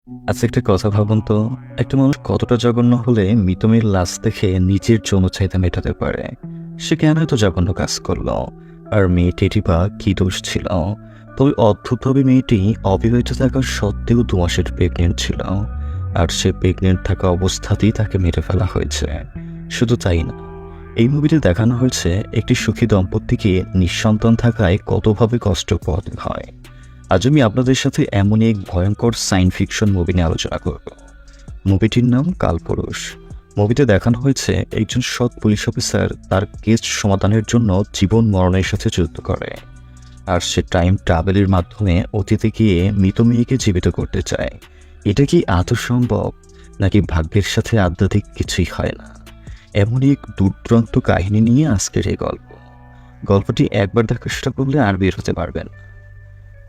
আচ্ছা, একটা কথা ভাবুন তো, একটা মানুষ কতটা জঘন্য হলে মৃত মেয়ের লাশ দেখে নিজের যৌন চাহিদা মেটাতে পারে? সে কেন এত জঘন্য কাজ করলো? আর মেয়েটিরই বা কি দোষ ছিল? তবে অদ্ভুতভাবে মেয়েটি অবিবাহিত থাকা সত্ত্বেও 2 মাসের প্রেগনেন্ট ছিল। আর সে প্রেগনেন্ট থাকা অবস্থাতেই তাকে মেরে ফেলা হয়েছে। শুধু তাই না, এই মুভিতে দেখানো হয়েছে একটি সুখী দম্পতিকে নিঃসন্তান থাকায় কতভাবে কষ্ট পোহাতে হয়। আজ আমি আপনাদের সাথে এমনই এক ভয়ঙ্কর সায়েন্স ফিকশন মুভি নিয়ে আলোচনা করব। মুভিটির নাম কালপুরুষ। মুভিতে দেখানো হয়েছে একজন সৎ পুলিশ অফিসার তার কেস সমাধানের জন্য জীবন মরণের সাথে যুদ্ধ করে। আর সে টাইম ট্রাভেলের মাধ্যমে অতীতে গিয়ে মৃত মেয়েকে জীবিত করতে চায়। এটা কি আদৌ সম্ভব, নাকি ভাগ্যের সাথে আধ্যাত্মিক কিছুই হয় না? এমনই এক দুর্দান্ত কাহিনী নিয়ে আজকের এই গল্পটি একবার দেখার চেষ্টা করলে আর বের হতে পারবেন না।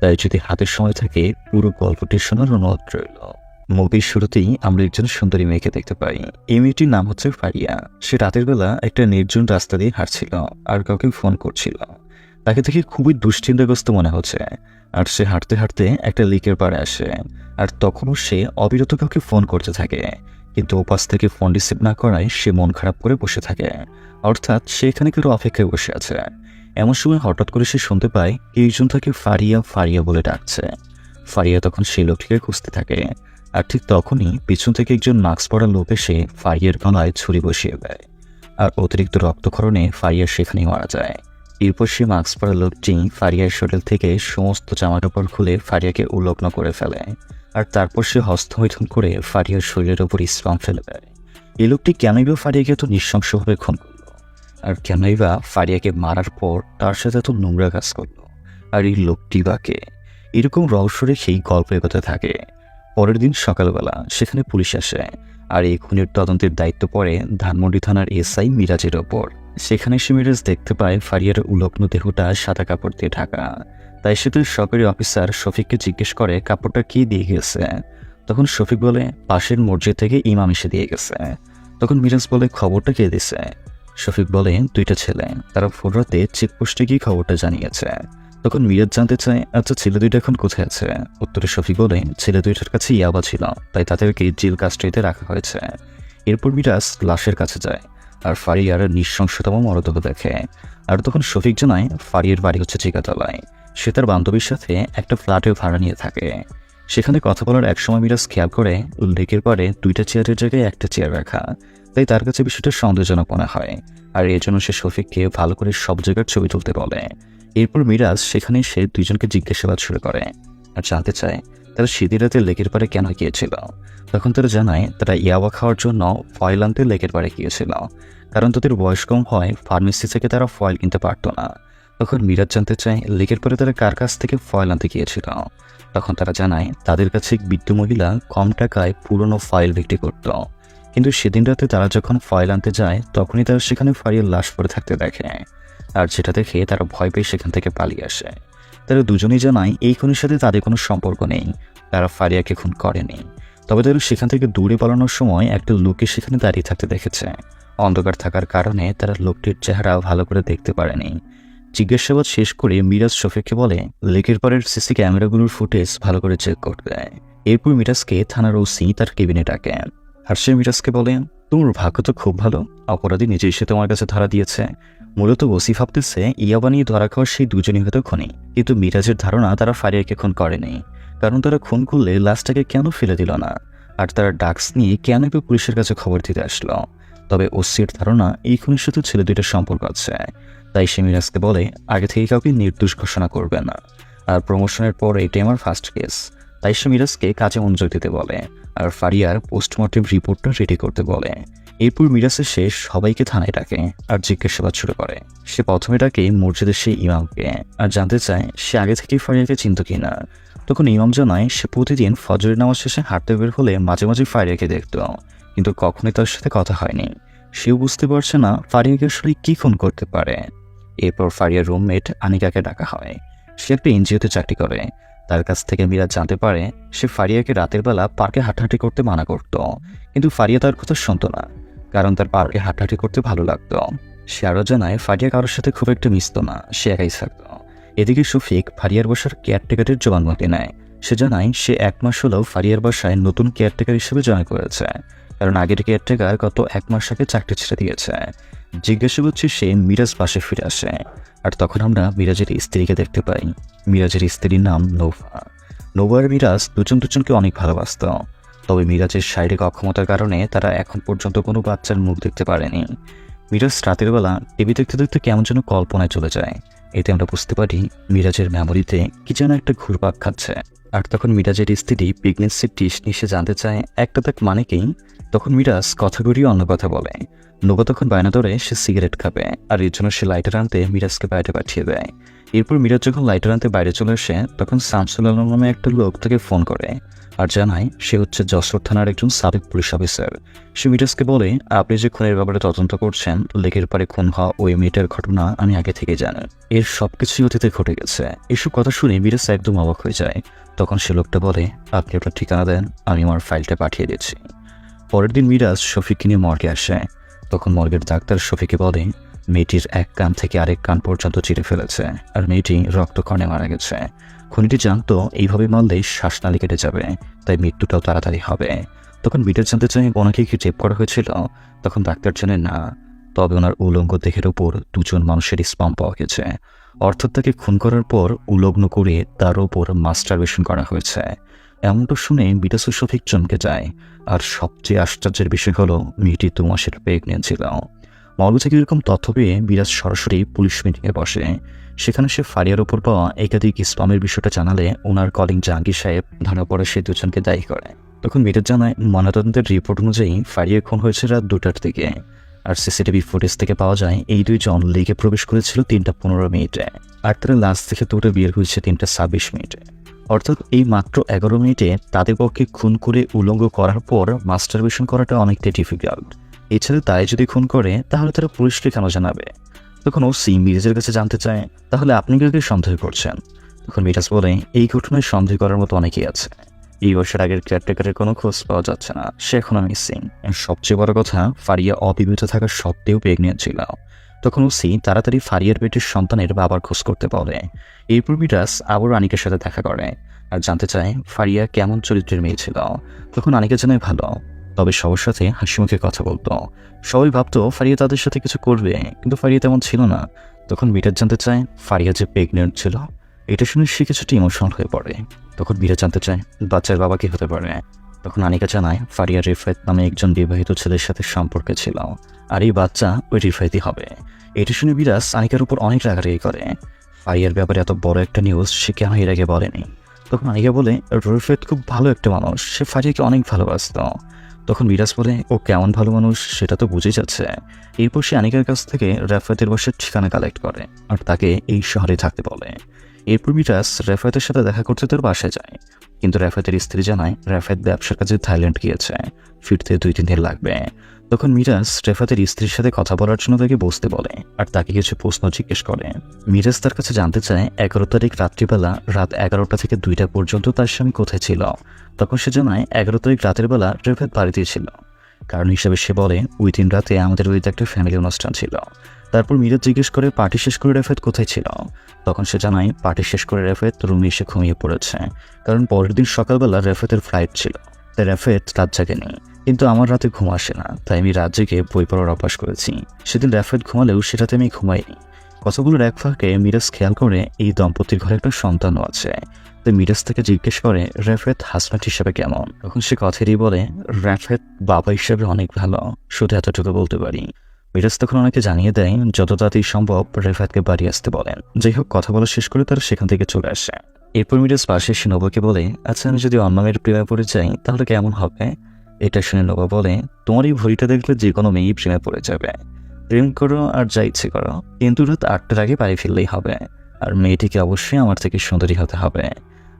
তাই যদি হাতের সময় থাকে, পুরো গল্পটি শোনার অনুরোধ রইল। মুভির শুরুতেই আমরা একজন সুন্দরী মেয়েকে দেখতে পাই। এই মেয়েটির নাম হচ্ছে ফারিয়া। সে রাতের বেলা একটা নির্জন রাস্তা দিয়ে হাঁটছিল আর কাউকে ফোন করছিল। তাকে দেখে খুবই দুশ্চিন্তাগ্রস্ত মনে হচ্ছে। আর সে হাঁটতে হাঁটতে একটা লেকের পাড়ে আসে। আর তখনও সে অবিরত কাউকে ফোন করতে থাকে, কিন্তু ওপাশ থেকে ফোন রিসিভ না করায় সে মন খারাপ করে বসে থাকে। অর্থাৎ সে এখানে কেউ অপেক্ষায় বসে আছে। এমন সময় হঠাৎ করে সে শুনতে পায় কেউজন তাকে ফারিয়া ফারিয়া বলে ডাকছে। ফারিয়া তখন সেই লোকটিকে খুঁজতে থাকে। আর ঠিক তখনই পিছন থেকে একজন মাস্ক পরা লোক এসে ফারিয়ার গলায় ছুরি বসিয়ে দেয়। আর অতিরিক্ত রক্তক্ষরণে ফারিয়া সেখানেই মারা যায়। এরপর সে মাস্ক পরা লোকটি ফারিয়ার শরীর থেকে সমস্ত জামাকাপড় খুলে ফারিয়াকে উলগ্ন করে ফেলে। আর তারপর সে হস্তমৈথুন করে ফারিয়ার শরীরের ওপর স্পাম ফেলে দেয়। এই লোকটি কেনই বা ফারিয়াকে এত নৃশংসভাবে খুন করল? আর কেনই বা ফারিয়াকে মারার পর তার সাথে এত নোংরা কাজ করলো? আর এই লোকটি বা কে? এরকম রহস্য রেখেই গল্প এগোতে থাকে। পরের দিন সকালবেলা সেখানে পুলিশ আসে। আর এই খুনের তদন্তের দায়িত্ব পড়ে ধানমন্ডি থানার এসআই মিরাজের ওপর। সেখানে সে মিরাজ দেখতে পায় ফারিয়ার উলগ্ন দেহটা সাদা কাপড় দিয়ে ঢাকা। তাই সে তার সরকারি অফিসার শফিককে জিজ্ঞেস করে কাপড়টা কি দিয়ে গেছে। তখন শফিক বলে পাশের মসজিদ থেকে ইমাম এসে দিয়ে গেছে। তখন মিরাজ বলে খবরটা কে দিছে? শফিক বলে 2টা ছেলে, তারা ভোররাতে চেকপোস্টে গিয়ে খবরটা জানিয়েছে। তখন মিরাজ জানতে চায়, আচ্ছা ছেলে 2টা এখন কোথায় আছে? উত্তরে শফিক বলে ছেলে 2টার কাছে ইয়াবা ছিল, তাই তাদেরকে জেল কাস্টডিতে রাখা হয়েছে। এরপর মিরাজ লাশের কাছে যায় আর ফারিয়ার নৃশংসতম মরদেহ দেখে। আর তখন শফিক জানায় ফারিয়ার বাড়ি হচ্ছে চিকাতলায়। সে তার বান্ধবীর সাথে একটা ফ্ল্যাটে ভাড়া নিয়ে থাকে। সেখানে কথা বলার এক সময় মিরাজ খেয়াল করে লেকের পাড়ে 2টা চেয়ারের জায়গায় একটা চেয়ার রাখা। তাই তার কাছে বিষয়টা সন্দেহজনক মনে হয়। আর এর জন্য সে শফিককে ভালো করে সব জায়গার ছবি তুলতে বলে। এরপর মিরাজ সেখানে সে 2জনকে জিজ্ঞাসাবাদ শুরু করে আর জানতে চায় তারা সেদিন রাতে লেকের পাড়ে কেন গিয়েছিল। তখন তারা জানায় তারা ইয়াবা খাওয়ার জন্য ফয়েল আনতে লেকের পাড়ে গিয়েছিল, কারণ তাদের বয়স কম হয় ফার্মেসি থেকে তারা ফয়েল কিনতে পারতো না। তখন মিরাজ জানতে চায় লেকের পাড়ে তারা কার কাছ থেকে ফয়েল আনতে গিয়েছিল। তখন তারা জানায় তাদের কাছে এক বৃদ্ধ মহিলা কম টাকায় পুরনো ফয়েল বিক্রি করত। কিন্তু সেদিন রাতে তারা যখন ফয়েল আনতে যায় তখনই তারা সেখানে ফারিয়ার লাশ পড়ে থাকতে দেখে। আর যেটা দেখে তারা ভয় পেয়ে সেখান থেকে পালিয়ে আসে। তারা দুজনেই জানায় এই খুনের সাথে তাদের কোনো সম্পর্ক নেই, তারা ফারিয়াকে খুন করেনি। তবে তারা সেখান থেকে দূরে পালানোর সময় একটা লোককে সেখানে দাঁড়িয়ে থাকতে দেখেছে। অন্ধকার থাকার কারণে তারা লোকটির চেহারা ভালো করে দেখতে পারেনি। জিজ্ঞাসাবাদ শেষ করে মিরাজ শফিককে বলে লেকের পাড়ের সিসি ক্যামেরাগুলোর ফুটেজ ভালো করে চেক করতে দেয়। এরপর মিরাজকে থানার ওসি তার কেবিনে ডাকে। আর সে মিরাজকে বলে তোমার ভাগ্য তো খুব ভালো, অপরাধী নিজে এসে তোমার কাছে ধরা দিয়েছে। মূলত ওসি ভাবতেছে ইয়াবা নিয়ে ধরা খাওয়ার সেই 2জনই হয়তো খুনি, কিন্তু মিরাজের ধারণা তারা ফারিয়াকে খুন করেনি। কারণ তারা খুন করলে লাশটাকে কেন ফেলে দিল না? আর তারা ডাক্স নিয়ে কেন পুলিশের কাছে খবর দিতে আসলো? তবে ওসির ধারণা এই খুনের সাথে ছেলে 2টার সম্পর্ক আছে। তাই সে মিরাজকে বলে আগে থেকে কাউকে নির্দোষ ঘোষণা করবে না। আর প্রমোশনের পর এটাই আমার ফার্স্ট কেস। তাই সে মিরাজকে কাজে মনোযোগ দিতে বলে আর ফারিয়ার পোস্টমর্টেম রিপোর্টটা রেডি করতে বলে। এরপর মিরাজের শেষ সবাইকে থানায় ডাকে আর জিজ্ঞাসাবাদ শুরু করে। সে প্রথমে ডাকে মসজিদের সেই ইমামকে আর জানতে চায় সে আগে থেকেই ফারিয়াকে চিনত কিনা। তখন ইমাম জানায় সে প্রতিদিন ফজরের নামাজ শেষে হাঁটতে বের হলে মাঝে মাঝে ফারিয়াকে দেখত, কিন্তু কখনোই তার সাথে কথা হয়নি। সেও বুঝতে পারছে না ফারিয়াকে আসলে কি খুন করতে পারে। এরপর ফারিয়ার রুমমেট আনিকাকে ডাকা হয়। সে একটা এনজিওতে চাকরি করে। তার কাছ থেকে মিরাজ জানতে পারে সে ফারিয়াকে রাতের বেলা পার্কে হাঁটাহাঁটি করতে মানা করত, কিন্তু ফারিয়া তার কথা শুনত না, কারণ তার পার্কে হাঁটাহাঁটি করতে ভালো লাগতো। সে আরও জানায় ফারিয়া কারোর সাথে খুব একটা মিশত না, সে একাই থাকত। এদিকে শফিক ফারিয়ার বসার কেয়ারটেকারের জবানবন্দি নেয় সে জানায় সে 1 মাস হলেও ফারিয়ার বাসায় নতুন কেয়ারটেকার হিসেবে জয়েন করেছে, কারণ আগের কেয়ারটেকার গত 1 মাস আগে চাকরি ছেড়ে দিয়েছে। জিজ্ঞাসা করছি সে মিরাজ বাসে ফিরে আসে, আর তখন আমরা মিরাজের স্ত্রীকে দেখতে পাই। মিরাজের স্ত্রীর নাম নোভা। নোভা আর মিরাজ দুজনকে অনেক ভালোবাসত, তবে মিরাজের শারীরিক অক্ষমতার কারণে তারা এখন পর্যন্ত কোনো বাচ্চার মুখ দেখতে পারেনি। মিরাজ রাতের বেলা টিভি দেখতে দেখতে কেমন যেন কল্পনায় চলে যায়। এতে আমরা বুঝতে পারি মিরাজের মেমোরিতে কি যেন একটা ঘুরপাক খাচ্ছে। আর তখন মিরাজের স্ত্রী প্রেগনেন্সির টিস্ট নিয়ে জানতে চায় একটা তাক মানে কি। তখন মিরাজ কথা ঘুরিয়ে অন্য কথা বলে। নোভা তখন বায়না ধরে সে সিগারেট খাবে, আর এর জন্য সে লাইটার আনতে মিরাজকে বাইরে পাঠিয়ে দেয়। এরপর মিরাজ যখন লাইটার আনতে বাইরে চলে আসে, তখন শামসুল আলম নামে একটা লোক তাকে ফোন করে আর জানায় সে হচ্ছে যশোর থানার একজন সাবেক পুলিশ অফিসার। সে মিরাজকে বলে, আপনি যে খুনের ব্যাপারে তদন্ত করছেন, লেকের পারে খুন হওয়া ওই মেয়েটার ঘটনা আমি আগে থেকে জানি। এর সবকিছুই অতীতে ঘটে গেছে। এসব কথা শুনে মিরাজ একদম অবাক হয়ে যায়। তখন সে লোকটা বলে, আপনি আপনার ঠিকানা দেন, আমি আমার ফাইলটা পাঠিয়ে দিচ্ছি। পরের দিন মিরাজ শফিককে নিয়ে মর্গে আসে। তখন মর্গের ডাক্তার শফিকে বলে, মেয়েটির এক কান থেকে আরেক কান পর্যন্ত চিরে ফেলেছে, আর মেয়েটি রক্তক্ষরণে মারা গেছে। খুনিটি জানতো এইভাবে মারলেই শ্বাসনালী কেটে যাবে, তাই মৃত্যুটাও তাড়াতাড়ি হবে। তখন মিরাজ জানতে চায় ওনাকে কি রেপ করা হয়েছিল। তখন ডাক্তার জানে না, তবে ওনার উলঙ্গ দেহের ওপর 2 জন মানুষের স্পাম পাওয়া গেছে। অর্থাৎ তাকে খুন করার পর উলগ্ন করে তার ওপর মাস্টারবেশন করা হয়েছে। এমনটা শুনে মিরাজ ও শফিক চমকে যায়। আর সবচেয়ে আশ্চর্যের বিষয় হলো মেয়েটি 2 মাসের প্রেগনেন্ট ছিল। মর্গ থেকে এরকম তথ্য পেয়ে মিরাজ সরাসরি পুলিশ মিটিংয়ে বসে। সেখানে সে ফারিয়ার ওপর পাওয়া একাধিক স্পামের বিষয়টা জানালে ওনার কলিং জাহাঙ্গীর সাহেব ধরা পড়ে সে 2 জনকে দায়ী করে। তখন মিরাজ জানায় ময়নাতদন্তের রিপোর্ট অনুযায়ী ফারিয়া খুন হয়েছে রাত 2টার দিকে, আর সিসিটিভি ফুটেজ থেকে পাওয়া যায় এই 2 জন লেগে প্রবেশ করেছিল 3টা 15 মিনিটে, আর তারা লাশ থেকে দৌড়ে বের হয়েছে 3টা 26 মিনিটে। অর্থাৎ এই মাত্র 11 মিনিটে তাদের পক্ষে খুন করে উলঙ্গ করার পর মাস্টারবেশন করাটা অনেকটাই ডিফিকাল্ট। এছাড়া তাই যদি খুন করে তাহলে তারা পুলিশকে কেন জানাবে। তখন ওসি মিরাজের কাছে জানতে চায়, তাহলে আপনি কাকে সন্দেহ করছেন। তখন মিরাজ বলে, এই ঘটনায় সন্দেহ করার মতো অনেকেই আছে। এই বছর আগের কেয়ারটেকারের কোনো খোঁজ পাওয়া যাচ্ছে না, সে এখনো মিসিং। সবচেয়ে বড় কথা, ফারিয়া অবিবাহিত থাকা সত্ত্বেও প্রেগনেন্ট ছিল। তখন ওসি তাড়াতাড়ি ফারিয়ার পেটের সন্তানের বাবার খোঁজ করতে বলে। এরপর মিরাজ আবার আনিকার সাথে দেখা করে আর জানতে চায় ফারিয়া কেমন চরিত্রের মেয়ে ছিল। তখন আনিকা জানায় ভালো, তবে সবার সাথে হাসি মুখে কথা বলতো। সবাই ভাবতো ফারিয়া তাদের সাথে কিছু করবে, কিন্তু ফারিয়া তেমন ছিল না। তখন মিরাজ জানতে চায় ফারিয়া যে প্রেগনেন্ট ছিল। এটা শুনে সে কিছুটা ইমোশনাল হয়ে পড়ে। তখন মিরাজ জানতে চায় বাচ্চার বাবা কি হতে পারে। তখন আনিকা জানায় ফারিয়া রিফায়েত নামে একজন বিবাহিত ছেলের সাথে সম্পর্কে ছিল, আর এই বাচ্চা ওই রিফায়েতই হবে। এটা শুনে মিরাজ আনিকার উপর অনেক রাগারাগি করে। ফারিয়ার ব্যাপারে এত বড় একটা নিউজ সে কেন এর আগে বলেনি। তখন আনিকা বলে, রিফায়েত খুব ভালো একটা মানুষ, সে ফারিয়াকে অনেক ভালোবাসত। তখন মিরাজ বলে, ও কেমন ভালো মানুষ সেটা তো বুঝে যাচ্ছে। এরপর সে আনিকার কাছ থেকে রাফায়েতের বাসার ঠিকানা কালেক্ট করে আর তাকে এই শহরে থাকতে বলে। এরপর মিরাজ রাফায়েতের সাথে দেখা করতে তার বাসায় যায়, কিন্তু রাফায়েতের স্ত্রী জানায় রাফায়েত ব্যবসার কাজে থাইল্যান্ড গিয়েছে, ফিরতে 2-3 দিন লাগবে। তখন মিরাজ রাফায়েতের স্ত্রীর সাথে কথা বলার জন্য তাকে বসতে বলে আর তাকে কিছু প্রশ্ন জিজ্ঞেস করে। মিরাজ তার কাছে জানতে চায় 11 তারিখ রাত্রিবেলা রাত 11টা থেকে 2টা পর্যন্ত তার স্বামী কোথায় ছিল। তখন সে জানায় 11 তারিখ রাতের বেলা রাফায়েত বাড়িতেই ছিল। কারণ হিসেবে সে বলে ওই দিন রাতে আমাদের বাড়িতে একটা ফ্যামিলি অনুষ্ঠান ছিল। তারপর মিরাজ জিজ্ঞেস করে পার্টি শেষ করে রাফায়েত কোথায় ছিল। তখন সে জানায় পার্টি শেষ করে রাফায়েত রুমে এসে ঘুমিয়ে পড়েছে, কারণ পরের দিন সকালবেলা রাফায়েতের ফ্লাইট ছিল, তাই রাফায়েত রাত জাগেনি। কিন্তু আমার রাতে ঘুম আসে না, তাই আমি রাত জেগে বই পড়ার অভ্যাস করেছি। সেদিন রাফায়েত ঘুমালেও সেটাতে আমি ঘুমাইনি। কথাগুলোর এক ফাঁকে মিরাজ খেয়াল করে এই দম্পতির ঘরে একটা সন্তানও আছে। তাই মিরাজ থেকে জিজ্ঞেস করে রাফায়েত হাজব্যান্ড হিসেবে কেমন। তখন সে কথারই বলে রাফায়েত বাবা হিসেবে অনেক ভালো, শুধু এতটুকু বলতে পারি। মিরাজ তখন ওনাকে জানিয়ে দেয় যত তাড়াতাড়ি সম্ভব রাফায়েতকে বাড়ি আসতে বলেন। যাই হোক, কথা বলা শেষ করে তারা সেখান থেকে চলে আসে। এরপর মিরাজ পাশে এসে নোভাকে বলে, আচ্ছা আমি যদি অন্য মেয়ের প্রেমে পড়ে যাই তাহলে কেমন হবে। এটা শুনে নোভা বলে, তোমার এই ভরিটা দেখলে যে কোনো মেয়েই প্রেমে পড়ে যাবে। প্রেম করো আর যা ইচ্ছে করো, কিন্তু রাত 8টার আগে বাড়ি ফিরলেই হবে, আর মেয়েটিকে অবশ্যই আমার থেকে সুন্দরী হতে হবে।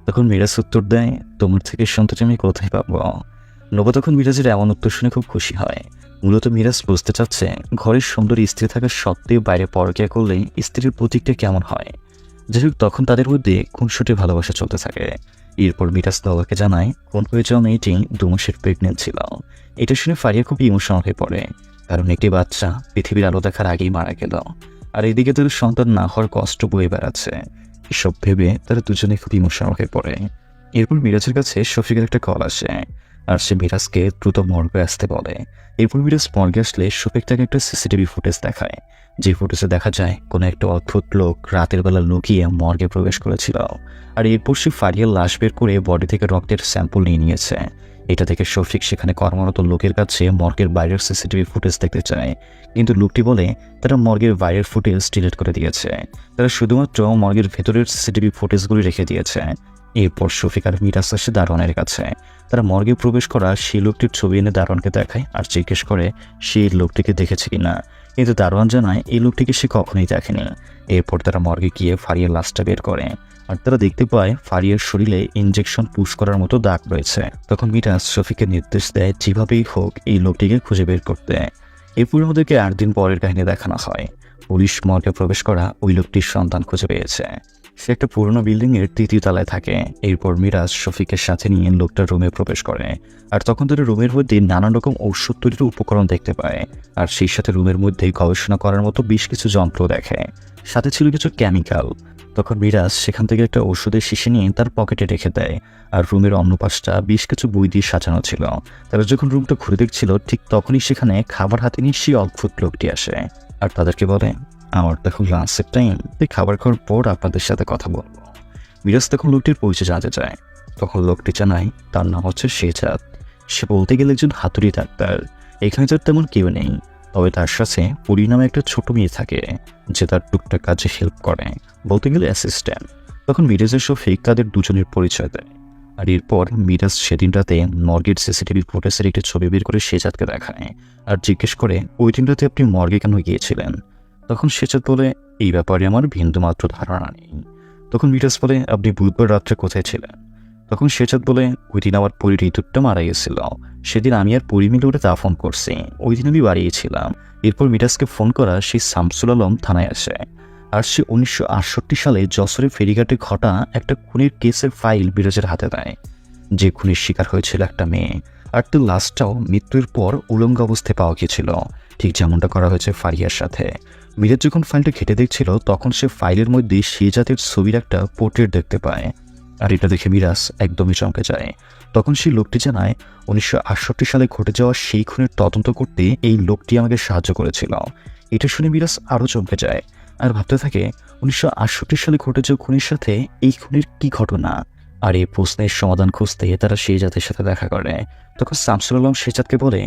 তখন মিরাজ উত্তর দেয়, তোমার থেকে সুন্দরী আমি কোথায় পাবো। নোভা তখন মিরাজের এমন উত্তর শুনে খুব খুশি হয়। মূলত মিরাজ বুঝতে চাচ্ছে ঘরের সুন্দরী স্ত্রী থাকা সত্ত্বেও বাইরে পরকীয়া করলে স্ত্রীর প্রতিক্রিয়া কেমন হয়। যাই হোক, তখন তাদের মধ্যে খুনসুটি ভালোবাসা চলতে থাকে। এরপর মিরাজ নোভাকে জানায় খুন হয়ে যাওয়া মেয়েটি 2 মাসের প্রেগনেন্ট ছিল। এটা শুনে ফারিয়া খুব ইমোশনাল হয়ে পড়ে, কারণ একটি বাচ্চা পৃথিবীর আলো দেখার আগেই মারা গেল, আর এদিকে তাদের সন্তান না হওয়ার কষ্ট বয়ে বেড়াচ্ছে। এসব ভেবে তারা দুজনে খুব ইমোশনাল হয়ে পড়ে। এরপর মিরাজের কাছে শফিকের একটা কল আসে, আর সে মিরাজকে দ্রুত মর্গে আসতে বলে। এরপর মিরাজ মর্গে আসলে শফিক তাকে একটা সিসিটিভি ফুটেজ দেখায়, যে ফুটেজে দেখা যায় কোনো একটা অদ্ভুত লোক রাতের বেলা লুকিয়ে মর্গে প্রবেশ করেছিল। আর এরপর সে ফারিয়ার লাশ বের করে বডি থেকে রক্তের স্যাম্পল নিয়ে নিয়েছে। এটা থেকে শফিক সেখানে কর্মরত লোকের কাছে মর্গের বাইরের সিসিটিভি ফুটেজ দেখতে চায়, কিন্তু লোকটি বলে তারা মর্গের বাইরের ফুটেজ ডিলিট করে দিয়েছে, তারা শুধুমাত্র মর্গের ভেতরের সিসিটিভি ফুটেজগুলি রেখে দিয়েছে। এরপর শফিক আর মিরাজ আসে দারোয়ানের কাছে। তারা মর্গে প্রবেশ করা সেই লোকটির ছবি এনে দারোয়ানকে দেখায় আর জিজ্ঞেস করে সেই লোকটিকে দেখেছে কিনা, কিন্তু দারোয়ান জানায় এই লোকটিকে সে কখনোই দেখেনি। এরপর তারা মর্গে গিয়ে ফারিয়ার লাশটা বের করে, আর তারা দেখতে পায় ফারিয়ার শরীরে ইনজেকশন পুশ করার মতো দাগ রয়েছে। তখন মিরাজ শফিককে নির্দেশ দেয় যেভাবেই হোক এই লোকটিকে খুঁজে বের করতে। এরপর আমাদেরকে 8 দিন পরের কাহিনী দেখানো হয়। পুলিশ মর্গে প্রবেশ করা ওই লোকটির সন্তান খুঁজে পেয়েছে। সে একটা পুরনো বিল্ডিংয়ের 3য় তলায় থাকে। এরপর মিরাজ শফিকের সাথে নিয়ে লোকটার রুমে প্রবেশ করে, আর তখন তারা রুমের মধ্যে নানান রকম ঔষধ তৈরির উপকরণ দেখতে পায়, আর সেই সাথে রুমের মধ্যে গবেষণা করার মতো বেশ কিছু যন্ত্র দেখে, সাথে ছিল কিছু কেমিক্যাল। তখন মিরাজ সেখান থেকে একটা ওষুধের শিশি নিয়ে তার পকেটে রেখে দেয়, আর রুমের অন্য পাশটা বেশ কিছু বই দিয়ে সাজানো ছিল। তারা যখন রুমটা ঘুরে দেখছিল ঠিক তখনই সেখানে খাবার হাতে নিয়ে সেই অদ্ভুত লোকটি আসে, আর তাদেরকে বলে আমার তখন লাঞ্চের টাইম, তাই খাবার খাওয়ার পর আপনাদের সাথে কথা বলবো। মিরাজ তখন লোকটির পরিচয় জানতে চায়। তখন লোকটি জানায় তার নাম হচ্ছে শেজাদ। সে বলতে গেলে একজন হাতুড়ি ডাক্তার। এখানে তার তেমন কেউ নেই, তবে তার সাথে পরি নামে একটা ছোট মেয়ে থাকে যে তার টুকটাক কাজে হেল্প করে, বলতে গেলে অ্যাসিস্ট্যান্ট। তখন মিরাজের শফিক তাদের দুজনের পরিচয় দেয়, আর এরপর মিরাজ সেদিন রাতে মর্গের সিসিটিভি ফুটেজের একটি ছবি বের করে শেজাদকে দেখায়, আর জিজ্ঞেস করে ওই দিন রাতে আপনি মর্গে কেন গিয়েছিলেন। তখন শেজাদ বলে এই ব্যাপারে আমার বিন্দুমাত্র ধারণা নেই। তখন মিরাজ বলে আপনি বুধবার রাত্রে কোথায় ছিলেন। তখন শেজাদ বলে ওই দিন আমার পরি ঋতুটা মারা গেছিল, সেদিন আমি আর পরি মিলে ওটা দাফন করছি, ওই দিন আমি বাড়িয়েছিলাম। এরপর মিরাজকে ফোন করা সেই শামসুল আলম থানায় আসে, আর সে 1968 সালে যশোরে ফেরিঘাটে ঘটা একটা খুনের কেসের ফাইল মিরাজের হাতে দেয়, যে খুনের শিকার হয়েছিল একটা মেয়ে, আর তার লাশটাও মৃত্যুর পর উলঙ্গ অবস্থায় পাওয়া গিয়েছিল, ঠিক যেমনটা করা হয়েছে ফারিয়ার সাথে। মিরাজ যখন ফাইলটা ঘেটে দেখছিল তখন সে ফাইলের মধ্যে শেজাদের ছবির একটা পোর্ট্রেট দেখতে পায়, আর এটা দেখে মিরাজ একদমই চমকে যায়। তখন সেই লোকটি জানায় 1968 সালে ঘটে যাওয়া সেই খুনের তদন্ত করতে এই লোকটি আমাকে সাহায্য করেছিল। এটা শুনে মিরাজ আরও চমকে যায়, আর ভাবতে থাকে 1968 সালে ঘটে যাওয়া খুনের সাথে এই খুনের কি ঘটনা। আর এই প্রশ্নের সমাধান খুঁজতে তারা শেজাদের সাথে দেখা করে। তখন শামসুল আলম শেজাদকে বলে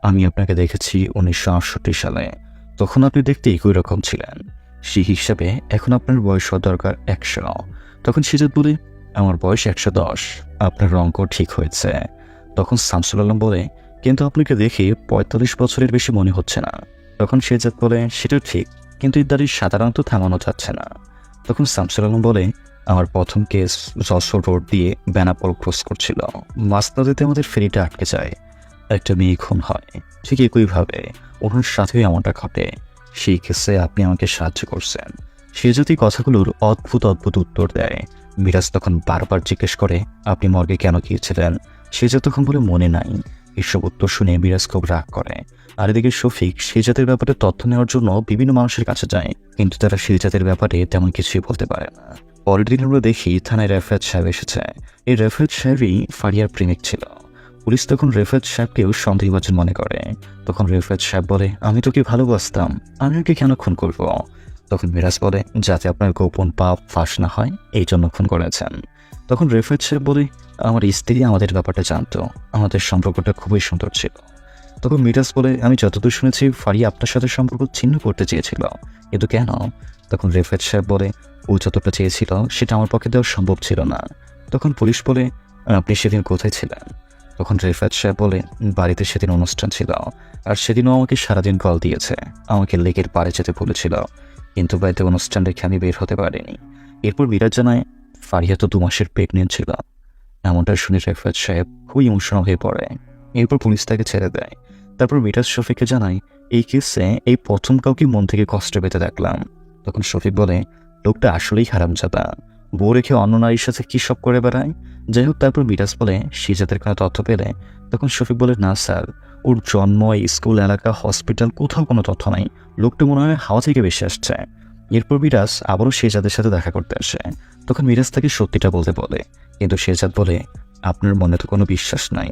আমি আপনাকে দেখেছি 1968 সালে, তখন আপনি দেখতে একই রকম ছিলেন, সেই হিসাবে এখন আপনার বয়স হওয়া দরকার 100। তখন শেজাদ বলে আমার বয়স 110, আপনার রঙও ঠিক হয়েছে। তখন শামসুল আলম বলে কিন্তু আপনাকে দেখে 45 বছরের বেশি মনে হচ্ছে না। তখন শেজাদ বলে সেটা ঠিক, কিন্তু এই দাড়ি সাধারণত থামানো যাচ্ছে না। তখন শামসুল আলম বলে আমার প্রথম কেস যশোর রোড দিয়ে বেনাপোল ক্রস করছিল, মাঝ নদীতে আমাদের ফেরিটা আটকে যায়, একটা মেয়ে খুন হয়, ঠিক একইভাবে ওনার সাথেও এমনটা ঘটে, সেই কেসে আপনি আমাকে সাহায্য করছেন। সে যদি কথাগুলোর অদ্ভুত অদ্ভুত উত্তর দেয়। মিরাজ তখন বারবার জিজ্ঞেস করে আপনি মর্গে কেন গিয়েছিলেন। সে তখন বলে মনে নাই। এসব উত্তর শুনে মিরাজ খুব রাগ করে। আর এদিকে শফিক শেজাদের ব্যাপারে তথ্য নেওয়ার জন্য বিভিন্ন মানুষের কাছে যায়, কিন্তু তারা শেজাদের ব্যাপারে তেমন কিছুই বলতে পারে না। পরের দিন আমরা দেখি থানায় রেফায়েত সাহেব এসেছে। এই রেফায়েত সাহেবই ফারিয়ার প্রেমিক ছিল। পুলিশ তখন রেফায়েত সাহেবকেও সন্দেহভাজন মনে করে। তখন রেফায়েত সাহেব বলে আমি তোকে ভালোবাসতাম, আমি ওকে কেন খুন করব। তখন মিরাজ বলে যাতে আপনার গোপন পাপ ফাঁস না হয় এই জন্য খুন করেছেন। তখন রেফায়েত সাহেব বলে আমার স্ত্রী আমাদের ব্যাপারটা জানতো, আমাদের সম্পর্কটা খুবই সুন্দর ছিল। তখন মিরাজ বলে আমি যতদূর শুনেছি ফারিয়া আপনার সাথে সম্পর্ক ছিন্ন করতে চেয়েছিল, কিন্তু কেন। তখন রেফায়েত সাহেব বলে ও যতটা চেয়েছিল সেটা আমার পক্ষে দেওয়া সম্ভব ছিল না। তখন পুলিশ বলে আপনি সেদিন কোথায় ছিলেন। তখন রেফায়েত সাহেব বলে বাড়িতে সেদিন অনুষ্ঠান ছিল, আর সেদিনও আমাকে সারাদিন কল দিয়েছে, আমাকে লেকের পাড়ে যেতে বলেছিল, কিন্তু বাড়িতে অনুষ্ঠান রেখে আমি বের হতে পারিনি। এরপর মিরাজ জানায় ফারিয়া তো 2 মাসের প্রেগনেন্ট ছিল। এমনটা শুনে রেফায়েত সাহেব খুবই ইমোশনাল হয়ে পড়ে। এরপর পুলিশ তাকে ছেড়ে দেয়। তারপর মিরাজ শফিককে জানায় এই কেসে এই প্রথম কাউকে মন থেকে কষ্ট পেতে দেখলাম। তখন শফিক বলে লোকটা আসলেই হারামজাদা, বউ রেখে অন্য নারীর সাথে কি সব করে বেড়ায়। যাই হোক, তারপর মিরাজ বলে শেজাদের কোনো তথ্য পেলে। তখন শফিক বলে না স্যার, ওর জন্ম, স্কুল, এলাকা, হসপিটাল কোথাও কোনো তথ্য নাই, লোকটা মনে হয় হাওয়া থেকে বেশি আসছে। এরপর মিরাজ আবারও শেজাদের সাথে দেখা করতে আসে। তখন মিরাজ তাকে সত্যিটা বলতে বলে, কিন্তু শেহজাদ বলে, আপনার মনে তো কোনো বিশ্বাস নাই,